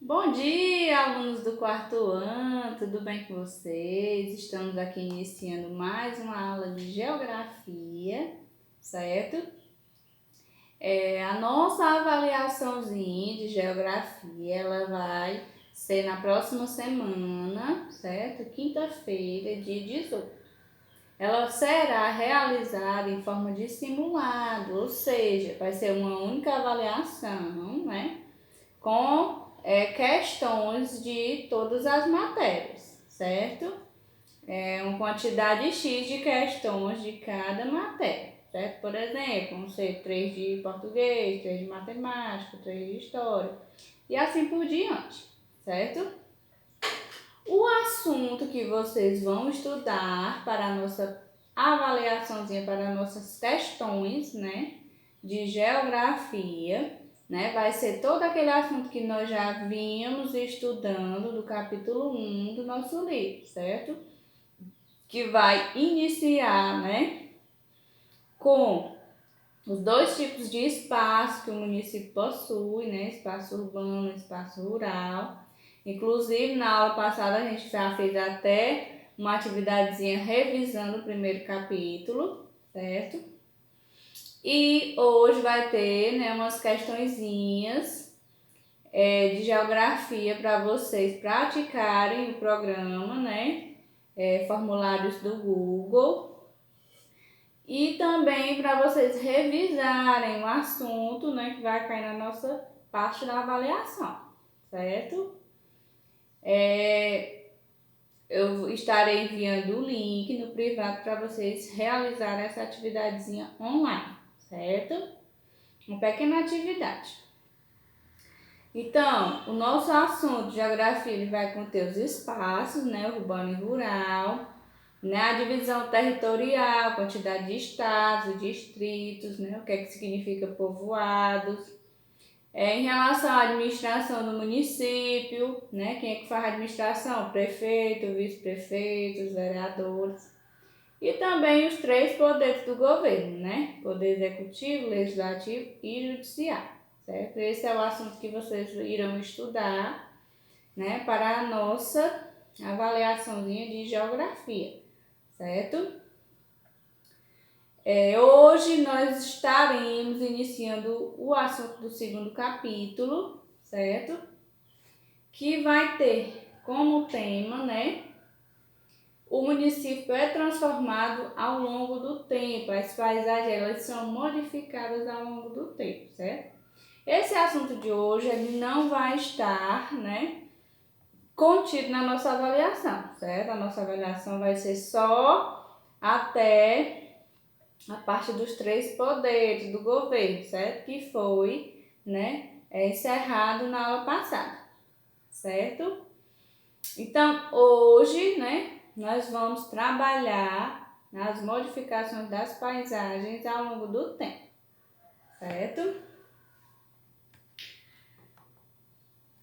Bom dia, alunos do quarto ano, tudo bem com vocês? Estamos aqui iniciando mais uma aula de geografia, certo? A nossa avaliaçãozinha de geografia, ela vai ser na próxima semana, certo? Quinta-feira, dia 18. Ela será realizada em forma de simulado, ou seja, vai ser uma única avaliação, né? Com questões de todas as matérias, certo? Uma quantidade X de questões de cada matéria, certo? Por exemplo, vão ser 3 de português, 3 de matemática, 3 de história e assim por diante, certo? O assunto que vocês vão estudar para a nossa avaliaçãozinha, para nossas questões, né, de geografia, né, vai ser todo aquele assunto que nós já vínhamos estudando do capítulo 1 do nosso livro, certo? Que vai iniciar, né, com os dois tipos de espaço que o município possui, né, espaço urbano e espaço rural. Inclusive, na aula passada a gente já fez até uma atividadezinha revisando o primeiro capítulo, certo? E hoje vai ter, né, umas questõezinhas de geografia para vocês praticarem o programa, né? Formulários do Google. E também para vocês revisarem o assunto, né, que vai cair na nossa parte da avaliação, certo? Eu estarei enviando o link no privado para vocês realizarem essa atividadezinha online, certo? Uma pequena atividade. Então, o nosso assunto de geografia ele vai conter os espaços, né, urbano e rural, né, a divisão territorial, quantidade de estados, distritos, né, o que é que significa povoados. Em relação à administração do município, né, quem é que faz a administração? Prefeito, vice-prefeito, os vereadores. E também os três poderes do governo, né? Poder executivo, legislativo e judiciário, certo? Esse é o assunto que vocês irão estudar, né, para a nossa avaliaçãozinha de geografia, certo? Hoje nós estaremos iniciando o assunto do segundo capítulo, certo? Que vai ter como tema, né? O município é transformado ao longo do tempo, as paisagens elas são modificadas ao longo do tempo, certo? Esse assunto de hoje ele não vai estar, né, contido na nossa avaliação, certo? A nossa avaliação vai ser só até a parte dos três poderes do governo, certo? Que foi, né, encerrado na aula passada, certo? Então, hoje, né, nós vamos trabalhar nas modificações das paisagens ao longo do tempo, certo?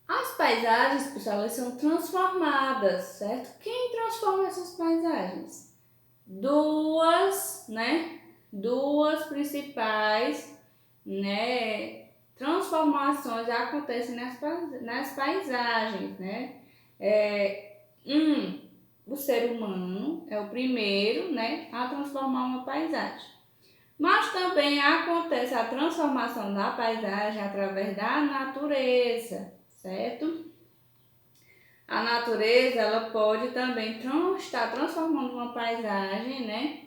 As paisagens, pessoal, elas são transformadas, certo? Quem transforma essas paisagens? Duas, né? Duas principais, né? Transformações acontecem nas paisagens, né? O ser humano é o primeiro, né, a transformar uma paisagem. Mas também acontece a transformação da paisagem através da natureza, certo? A natureza ela pode também estar transformando uma paisagem, né,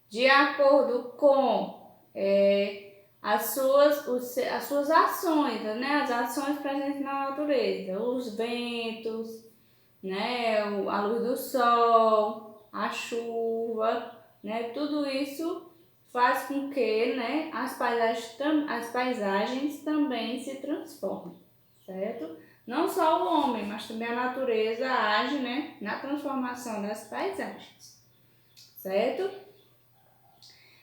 de acordo com as suas ações, né, as ações presentes na natureza, os ventos, né, a luz do sol, a chuva, né, tudo isso faz com que, né, as paisagens também se transformem, certo? Não só o homem, mas também a natureza age, né, na transformação das paisagens, certo?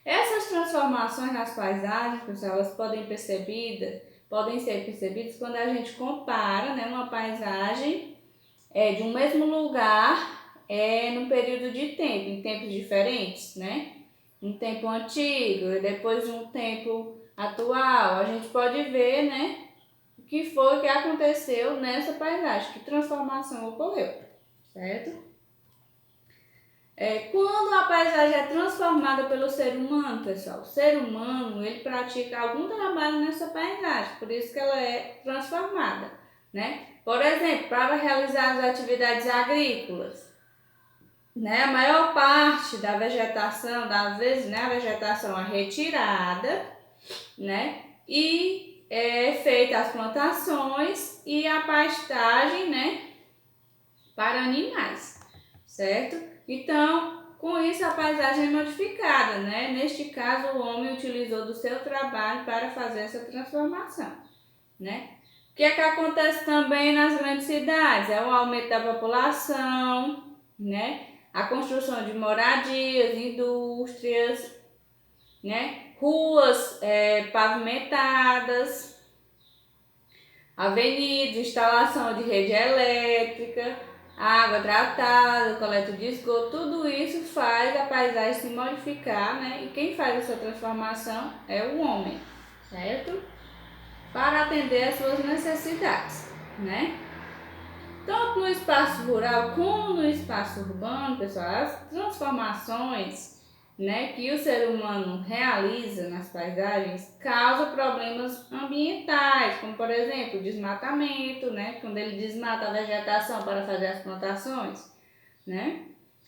Essas transformações nas paisagens, pessoal, elas podem ser percebidas quando a gente compara, né, uma paisagem de um mesmo lugar num período de tempo, em tempos diferentes, né? Um tempo antigo e depois de um tempo atual. A gente pode ver, né, que foi que aconteceu nessa paisagem, que transformação ocorreu, certo? Quando a paisagem é transformada pelo ser humano, pessoal, o ser humano, ele pratica algum trabalho nessa paisagem, por isso que ela é transformada, né? Por exemplo, para realizar as atividades agrícolas, né? A maior parte da vegetação, das vezes, né, a vegetação é retirada, né? E é feita as plantações e a pastagem, né, para animais, certo? Então, com isso a paisagem é modificada, né? Neste caso, o homem utilizou do seu trabalho para fazer essa transformação, né? O que é que acontece também nas grandes cidades? É o aumento da população, né? A construção de moradias, indústrias, né? Ruas pavimentadas, avenidas, instalação de rede elétrica, água tratada, coleta de esgoto, tudo isso faz a paisagem se modificar, né? E quem faz essa transformação é o homem, certo? Para atender às suas necessidades, né? Tanto no espaço rural como no espaço urbano, pessoal, as transformações, né, que o ser humano realiza nas paisagens causam problemas ambientais, como por exemplo o desmatamento, né, quando ele desmata a vegetação para fazer as plantações, né,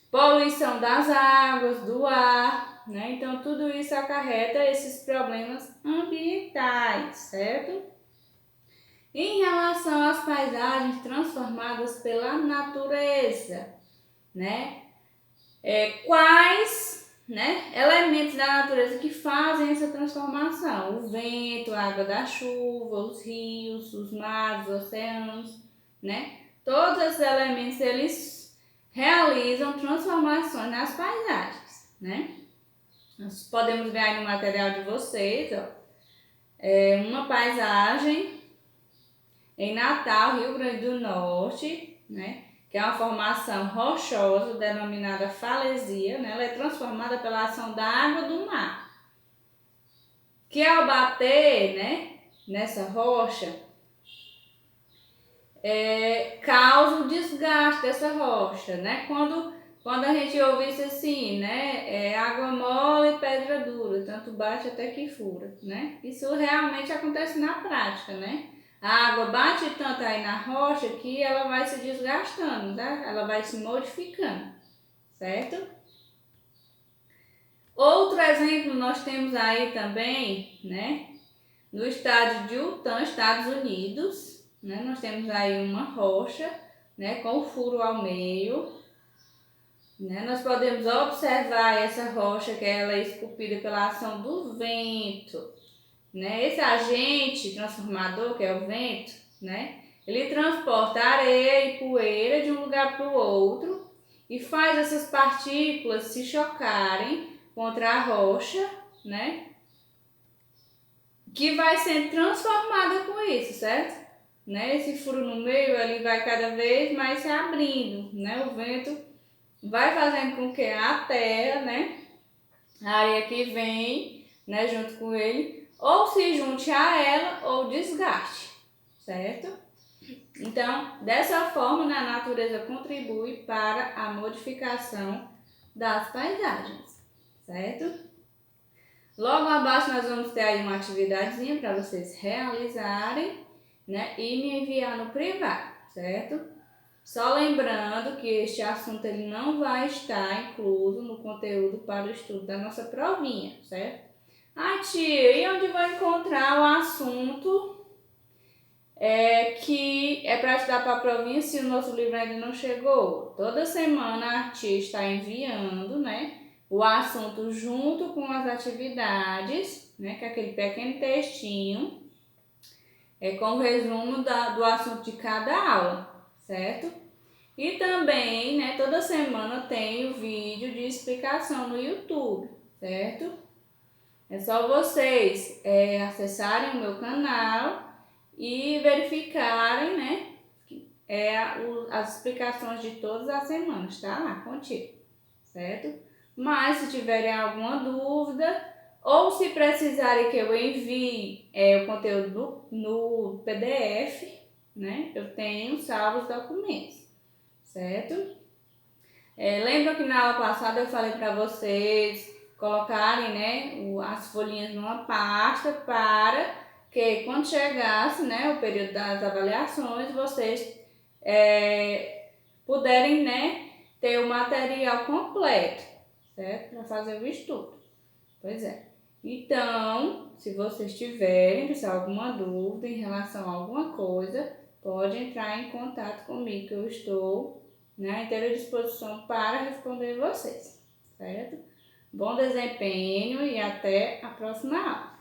poluição das águas, do ar, né, então tudo isso acarreta esses problemas ambientais, certo? Em relação às paisagens transformadas pela natureza, né? Quais, né, elementos da natureza que fazem essa transformação? O vento, a água da chuva, os rios, os mares, os oceanos, né? Todos esses elementos, eles realizam transformações nas paisagens, né? Nós podemos ver aí no material de vocês, ó, uma paisagem em Natal, Rio Grande do Norte, né, que é uma formação rochosa denominada falesia, né, ela é transformada pela ação da água do mar, que ao bater, né, nessa rocha, causa o desgaste dessa rocha, né, quando a gente ouve isso assim, né, água mole e pedra dura, tanto bate até que fura, né, isso realmente acontece na prática, né. A água bate tanto aí na rocha que ela vai se desgastando, tá? Ela vai se modificando, certo? Outro exemplo nós temos aí também, né? No estado de Utah, Estados Unidos, né? Nós temos aí uma rocha, né? Com um furo ao meio, né? Nós podemos observar essa rocha que ela é esculpida pela ação do vento, né? Esse agente transformador, que é o vento, né? Ele transporta areia e poeira de um lugar para o outro e faz essas partículas se chocarem contra a rocha, né? Que vai sendo transformada com isso, certo? Né? Esse furo no meio, ele vai cada vez mais se abrindo, né? O vento vai fazendo com que a terra, né? A areia que vem, né, junto com ele, ou se junte a ela ou desgaste, certo? Então, dessa forma, né, a natureza contribui para a modificação das paisagens, certo? Logo abaixo nós vamos ter aí uma atividadezinha para vocês realizarem, né, e me enviar no privado, certo? Só lembrando que este assunto ele não vai estar incluso no conteúdo para o estudo da nossa provinha, certo? Ah, tia, e onde vou encontrar o assunto que é para estudar para a provinha se o nosso livro ainda não chegou? Toda semana a tia está enviando, né, o assunto junto com as atividades, né, que é aquele pequeno textinho, com o resumo do assunto de cada aula, certo? E também, né, toda semana tem o vídeo de explicação no YouTube, certo? É só vocês acessarem o meu canal e verificarem, né, as explicações de todas as semanas, tá lá contigo, certo? Mas se tiverem alguma dúvida, Ou se precisarem que eu envie o conteúdo no PDF, né? Eu tenho salvo os documentos, certo? Lembra que na aula passada eu falei para vocês colocarem, né, as folhinhas numa pasta para que quando chegasse, né, o período das avaliações, vocês puderem, né, ter o material completo, certo? Para fazer o estudo. Pois é. Então, se vocês tiverem, pessoal, alguma dúvida em relação a alguma coisa, pode entrar em contato comigo, que eu estou, né, à inteira disposição para responder vocês, certo? Bom desempenho e até a próxima aula.